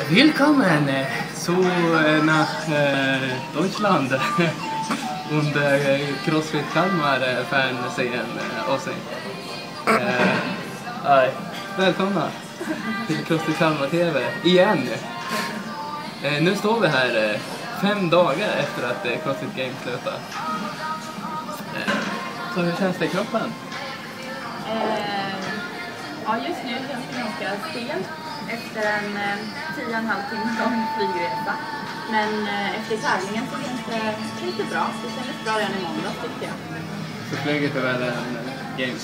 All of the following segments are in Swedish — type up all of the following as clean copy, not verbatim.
Willkommen zu nach Deutschland und CrossFit Kalmar Fernsehen Avsnitt. Välkomna till CrossFit Kalmar TV igen. Nu står vi här 5 dagar efter att CrossFit Games slutade. Så hur känns det i kroppen? Ja, just nu känns det ganska stelt efter en 10,5 timme lång flygresa. Men efter tävlingen så känns det lite bra. Det kändes bra redan i måndag tyckte jag. Så flyget är väl en Games?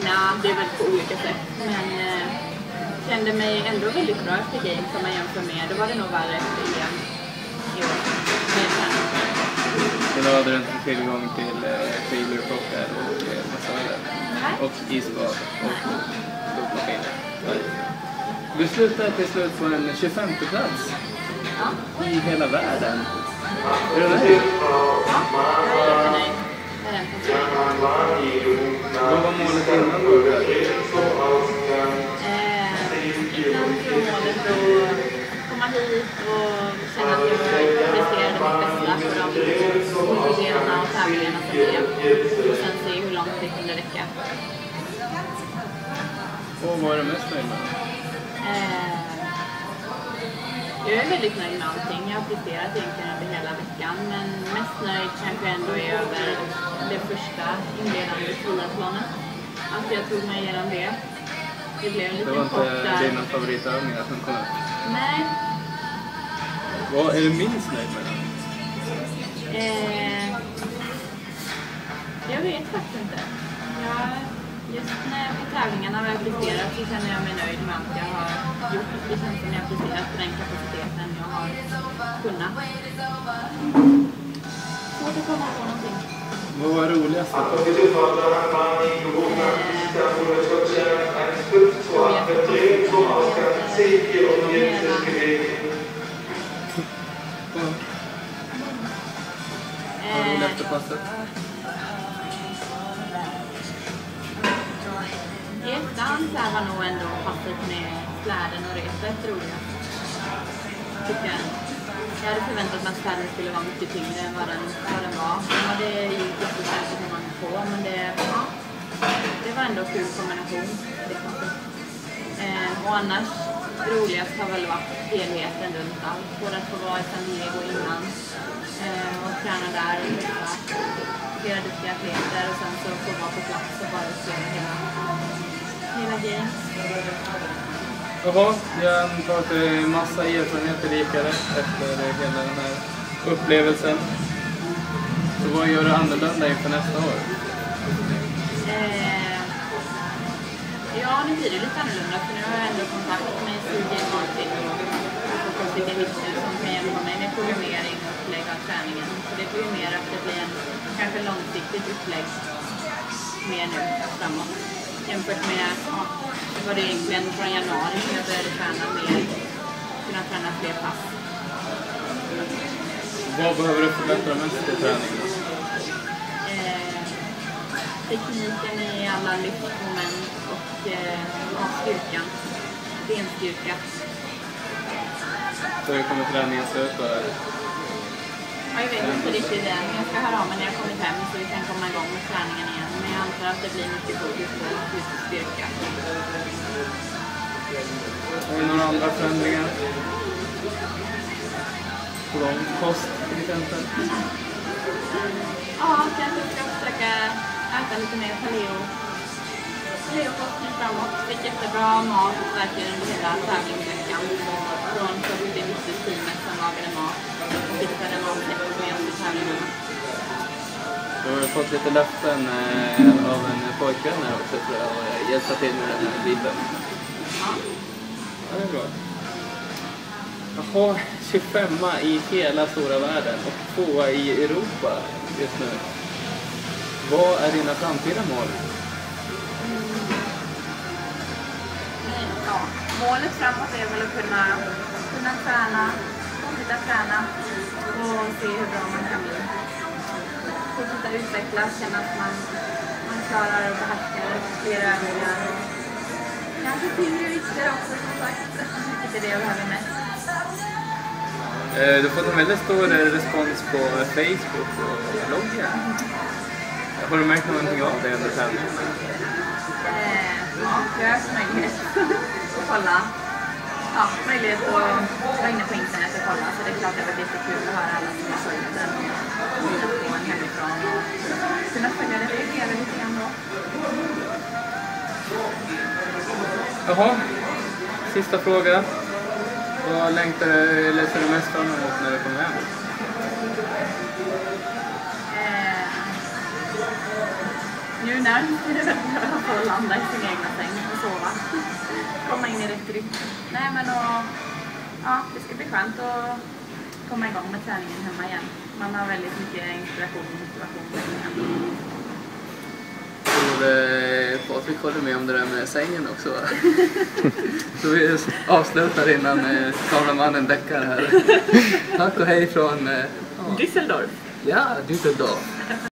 Nej, det är väl på olika sätt. Men kände mig ändå väldigt bra efter Games som man jämför med. Då var det nog värre efter EM i år. Så då hade du inte tillgång till skidlurkockar och massager och isbad och skopmaskiner. Du slutade till slut på en 25:e plats i hela världen. Är du nöjd? Ja, jag är jättenöjd med den positionen. Vad var målet innan då? Innan så var målet att komma hit och känna att jag presterade mitt bästa på de individuella och tävlingarna som blev. Och sen se hur långt det kunde räcka. Och vad är du mest nöjd med? Jag är väldigt nöjd med allting. Jag har presterat egentligen under hela veckan. Men mest nöjd kanske ändå är över det första inledande triathlonet. Att jag tog mig igenom det. Det blev en liten kort där. Det var inte dina favoritövningar som kom upp? Nej. Vad är du minst nöjd med den? Jag vet faktiskt inte. Just när jag på tävlingarna har presterat så känner jag mig nöjd med allt jag har gjort. Det känns som jag har presterat på den kapaciteten jag har kunnat. Svårt att komma på någonting. Vad var roligast då? Vad var roligaste passet? I efterhand så var nog ändå passet med släden och repet roligast. Tycker jag. Jag hade förväntat mig att släden skulle vara mycket tyngre än vad den var. Ja, det gick inte säkert hur man på, men det var ändå en kul kombination. Och annars roligast har väl varit helheten runt allt. Både att få vara i San Diego innan och träna där och träffa flera duktiga atleter och sen så få vara på plats och bara spela hela Games. Jaha, jag antar att det är massa erfarenheter lika rätt efter hela den här upplevelsen. Så vad gör du annorlunda inför nästa år? Ja, nu blir det lite annorlunda för nu har jag ändå kontakt med CJ Martin och Sofie Hitler som kan hjälpa mig med programmering och upplägg av träningen. Så det blir mer att det blir en kanske långsiktigt upplägg mer nu framåt. Jämfört med vad det egentligen från januari som jag började träna mer, kunna träna fler pass. Vad behöver du förbättra mest i träningen? Tekniken i alla lyftmoment och styrkan, benstyrka. Så hur kommer träningen se ut då? Ja, jag vet inte riktigt än. Jag ska höra av mig när jag kommit hem så vi kan komma igång med träningen igen. Men jag antar att det blir mycket fokus på just styrka. Har du några andra förändringar? På dem? Kost till exempel? Ja, kanske ska försöka äta lite mer paleokost nu framåt. Fick jättebra mat verkligen under hela tävlingsveckan. Från det viktiga teamet som lagade mat och fixade matsätt med oss i tävlingarna. Du har fått lite löften av en pojkvän här också för att hjälpa till med den här biten. Ja. Ja, det är bra. Jaha, 25 i hela stora världen och 2 i Europa just nu. Vad är dina framtida mål? Ja, målet framåt är väl att kunna träna, fortsätta träna och se hur bra man kan bli. Fortsätta utvecklas, känna att man klarar och behärskar fler övningar. Kanske tyngre vikter också som sagt. Vilket är det jag behöver mest. Du har fått en väldigt stor respons på Facebook och bloggen. Har du märkt någonting av det under tävlingen? Ja, jag har haft möjlighet att kolla. Ja, möjlighet att vara inne på internet och kolla. Så det är klart det var lite kul att höra alla som har följt den och mina på en hemifrån. Och kunna följa det lite grann då. Jaha, sista fråga. Vad längtar du eller ser du mest fram emot när du kommer hem? Nu närmast är det väl att få landa i sin egna säng och sova. Komma in i rätt rytm. Nej men det ska bli skönt att komma igång med träningen hemma igen. Man har väldigt mycket inspiration och motivation. Patrik håller med om det där med sängen också. Så vi avslutar innan kameramannen däckar här. Tack och hej från Düsseldorf. Ja, Düsseldorf.